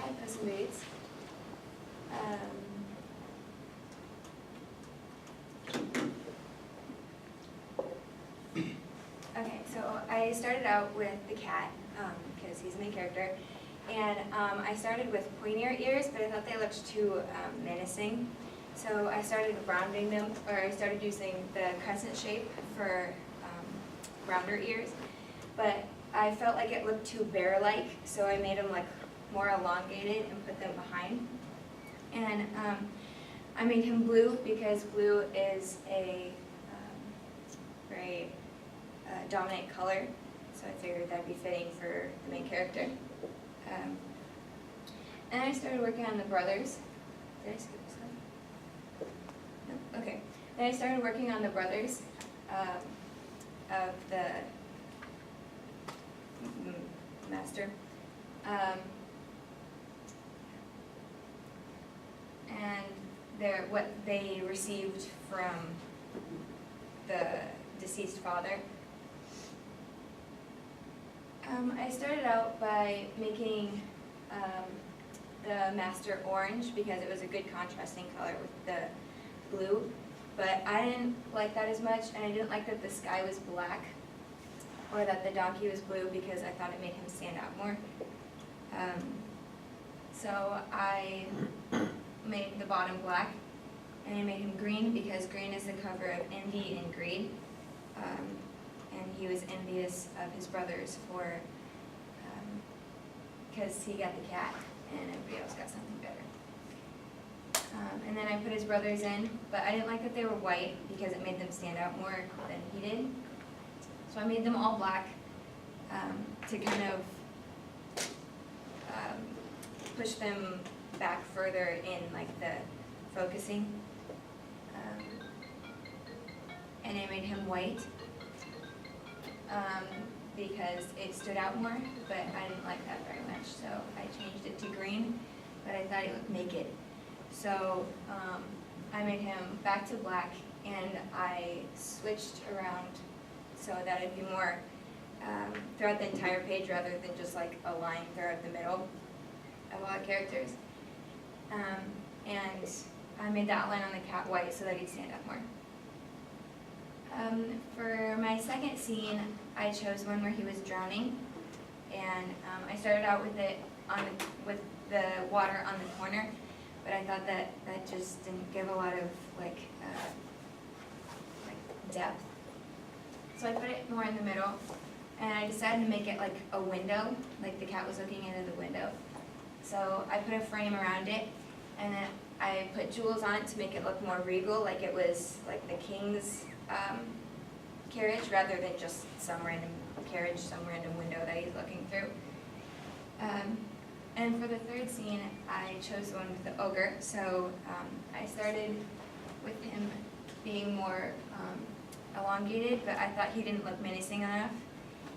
Hi, Puss in Boots. Okay, so I started out with the cat, because he's the main character, and I started with pointier ears, but I thought they looked too menacing. So I started rounding them, or I started using the crescent shape for rounder ears, but I felt like it looked too bear-like, so I made them like more elongated and put them behind. And I made him blue because blue is a very dominant color, so I figured that'd be fitting for the main character. And I started working on the brothers. Did I skip this one? No? Okay. Then I started working on the brothers of the master. And what they received from the deceased father. I started out by making the master orange because it was a good contrasting color with the blue, but I didn't like that as much, and I didn't like that the sky was black or that the donkey was blue because I thought it made him stand out more. So I made the bottom black, and I made him green because green is the color of envy and greed. And he was envious of his brothers for, because he got the cat and everybody else got something better. And then I put his brothers in, but I didn't like that they were white because it made them stand out more than he did. So I made them all black to kind of push them back further in like the focusing. And I made him white because it stood out more, but I didn't like that very much, so I changed it to green, but I thought he looked naked. So I made him back to black, and I switched around so that it'd be more throughout the entire page rather than just like a line throughout the middle of all the characters. And I made the outline on the cat white so that he'd stand out more. For my second scene, I chose one where he was drowning, and I started out with it with the water on the corner, but I thought that just didn't give a lot of like depth. So I put it more in the middle, and I decided to make it like a window, like the cat was looking into the window. So I put a frame around it, and then I put jewels on it to make it look more regal, like it was like the king's carriage rather than just some random carriage, some random window that he's looking through. And for the third scene, I chose the one with the ogre. So I started with him being more elongated, but I thought he didn't look menacing enough.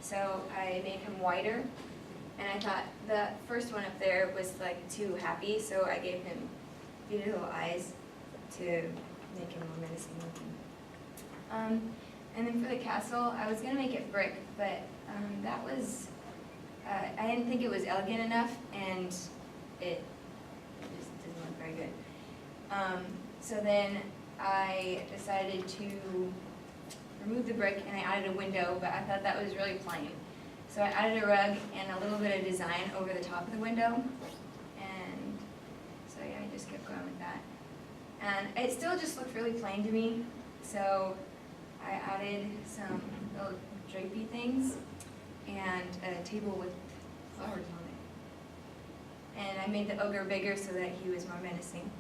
So I made him whiter, and I thought the first one up there was like too happy, so I gave him beady little eyes to make him more menacing looking. And then for the castle, I was going to make it brick, but that was, I didn't think it was elegant enough, and it just didn't look very good. So then I decided to remove the brick, and I added a window, but I thought that was really plain. So I added a rug and a little bit of design over the top of the window, and so yeah, I just kept going with that. And it still just looked really plain to me, so I added some little drapey things and a table with flowers on it. And I made the ogre bigger so that he was more menacing.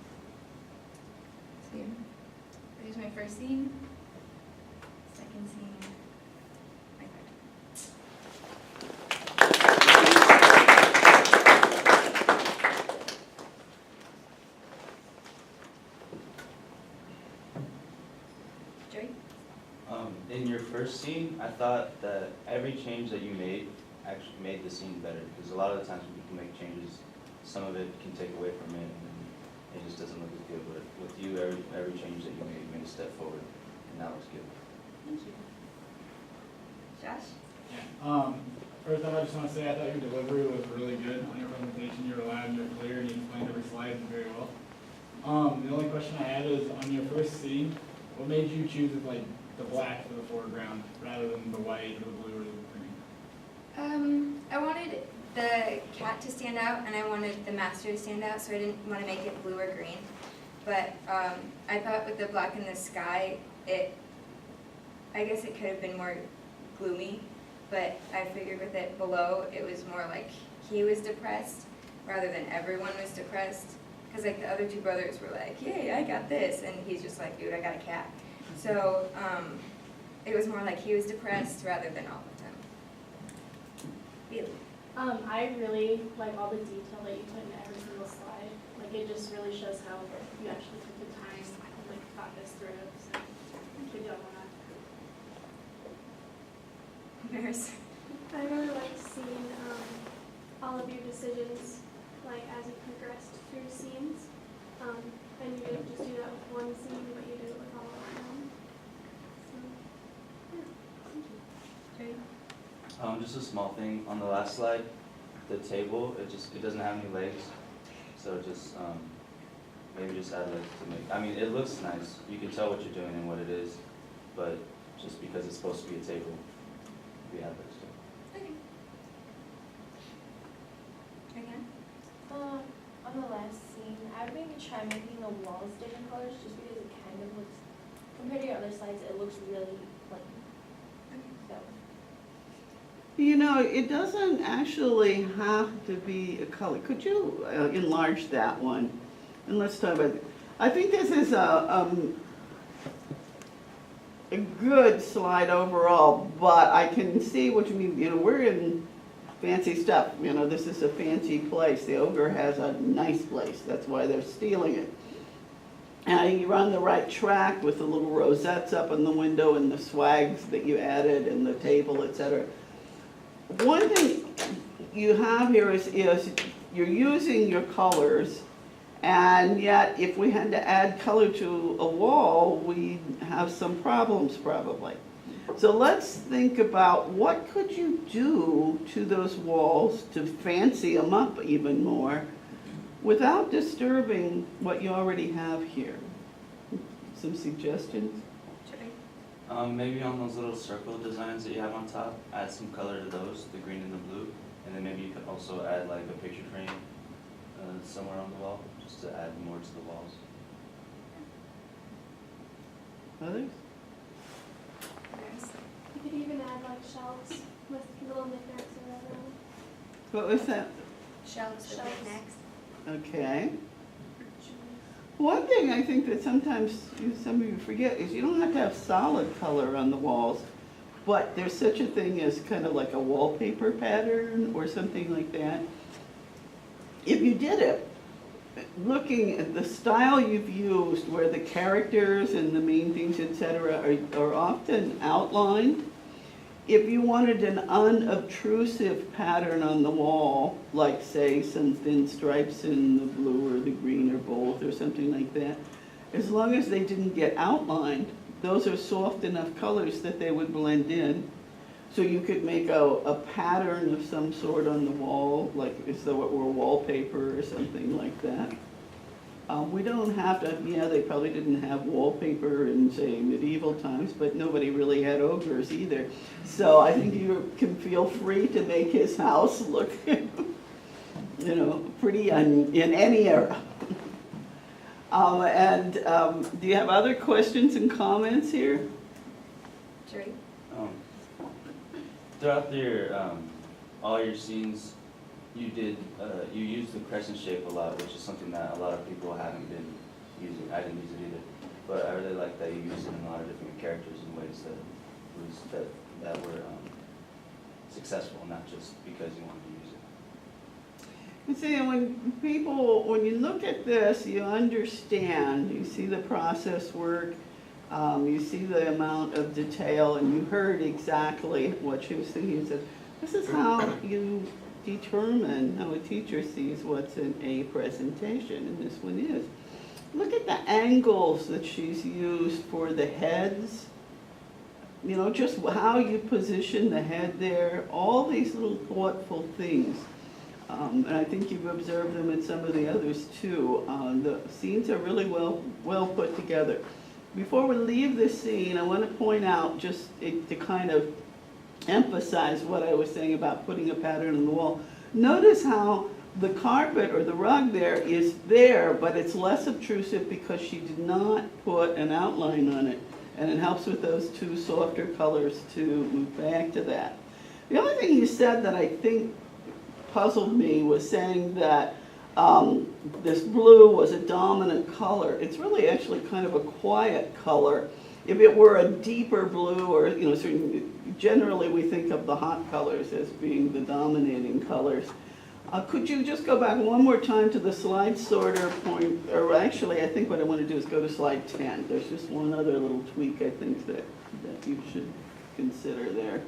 So yeah, there's my first scene, second scene, my third. Joey? In your first scene, I thought that every change that you made actually made the scene better, because a lot of the times when people make changes, some of it can take away from it, and it just doesn't look as good. But with you, every change that you made a step forward, and that was good. Thank you. Josh? First off, I just want to say I thought your delivery was really good on your presentation. You were loud and you were clear and you explained every slide very well. The only question I had is on your first scene, what made you choose like the black for the foreground rather than the white or the blue or the green? I wanted the cat to stand out and I wanted the master to stand out, so I didn't want to make it blue or green. But I thought with the black in the sky, I guess it could have been more gloomy, but I figured with it below, it was more like he was depressed rather than everyone was depressed. Because like the other two brothers were like, yay, I got this, and he's just like, dude, I got a cat. So it was more like he was depressed rather than all of them. Bailey. I really like all the detail that you put in every single slide. Like it just really shows how you actually took the time and like thought this through. So good job on that. Nurse. I really liked seeing all of your decisions, like as you progressed through scenes. And you didn't just do that with one scene, but you did it with all of them. So, yeah, thank you. Just a small thing, on the last slide, the table, it doesn't have any legs, so just, maybe just add legs to make, I mean, it looks nice, you can tell what you're doing and what it is, but just because it's supposed to be a table, we have legs to it. Okay. Again? On the last scene, I would maybe try making the walls different colors just because it kind of looks, compared to your other slides, it looks really plain. So. You know, it doesn't actually have to be a color. Could you enlarge that one? And let's talk about it. I think this is a good slide overall, but I can see what you mean. You know, we're in fancy stuff. You know, this is a fancy place. The ogre has a nice place. That's why they're stealing it. And you're on the right track with the little rosettes up in the window and the swags that you added and the table, etc. One thing you have here is you're using your colors, and yet if we had to add color to a wall, we'd have some problems probably. So let's think about what could you do to those walls to fancy them up even more without disturbing what you already have here. Some suggestions? Maybe on those little circle designs that you have on top, add some color to those, the green and the blue, and then maybe you could also add like a picture frame somewhere on the wall, just to add more to the walls. Others? Nurse. You could even add like shelves with little knickknacks or whatever. What was that? Shelves for Shelves. knickknacks. Okay. One thing I think that sometimes some of you forget is you don't have to have solid color on the walls, but there's such a thing as kind of like a wallpaper pattern or something like that. If you did it, looking at the style you've used where the characters and the main things, etc., are often outlined, if you wanted an unobtrusive pattern on the wall, like say some thin stripes in the blue or the green or both or something like that, as long as they didn't get outlined, those are soft enough colors that they would blend in. So you could make a pattern of some sort on the wall, like as though it were wallpaper or something like that. We don't have to, yeah, they probably didn't have wallpaper in, say, medieval times, but nobody really had ogres either. So I think you can feel free to make his house look, you know, pretty in any era. Do you have other questions and comments here? Jerry? Throughout all your scenes, you used the crescent shape a lot, which is something that a lot of people haven't been using. I didn't use it either, but I really like that you used it in a lot of different characters in ways that were successful, not just because you wanted to use it. You see, when you look at this, you understand, you see the process work, you see the amount of detail, and you heard exactly what she was thinking. You said, this is how you determine how a teacher sees what's in a presentation, and this one is. Look at the angles that she's used for the heads. you know, just how you position the head there, all these little thoughtful things. And I think you've observed them in some of the others too. The scenes are really well put together. Before we leave this scene, I want to point out, just to kind of emphasize what I was saying about putting a pattern on the wall. Notice how the carpet or the rug is there, but it's less obtrusive because she did not put an outline on it. And it helps with those two softer colors to move back to that. The only thing you said that I think puzzled me was saying that this blue was a dominant color. It's really actually kind of a quiet color. If it were a deeper blue, or, you know, generally we think of the hot colors as being the dominating colors. Could you just go back one more time to the slide sorter point, or actually I think what I want to do is go to slide 10. There's just one other little tweak I think that you should consider there.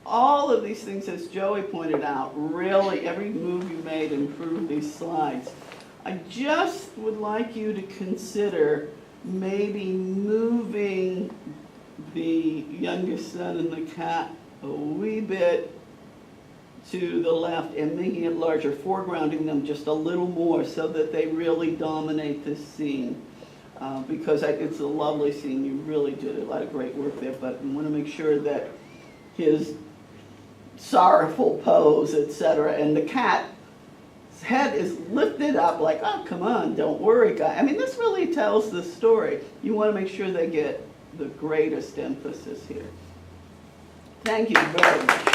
All of these things, as Joey pointed out, really every move you made improved these slides. I just would like you to consider maybe moving the youngest son and the cat a wee bit to the left and making it larger, foregrounding them just a little more so that they really dominate this scene. Because it's a lovely scene, you really did a lot of great work there, but you want to make sure that his sorrowful pose, etc., and the cat's head is lifted up like, oh, come on, don't worry, guy. I mean, this really tells the story. You want to make sure they get the greatest emphasis here. Thank you very much.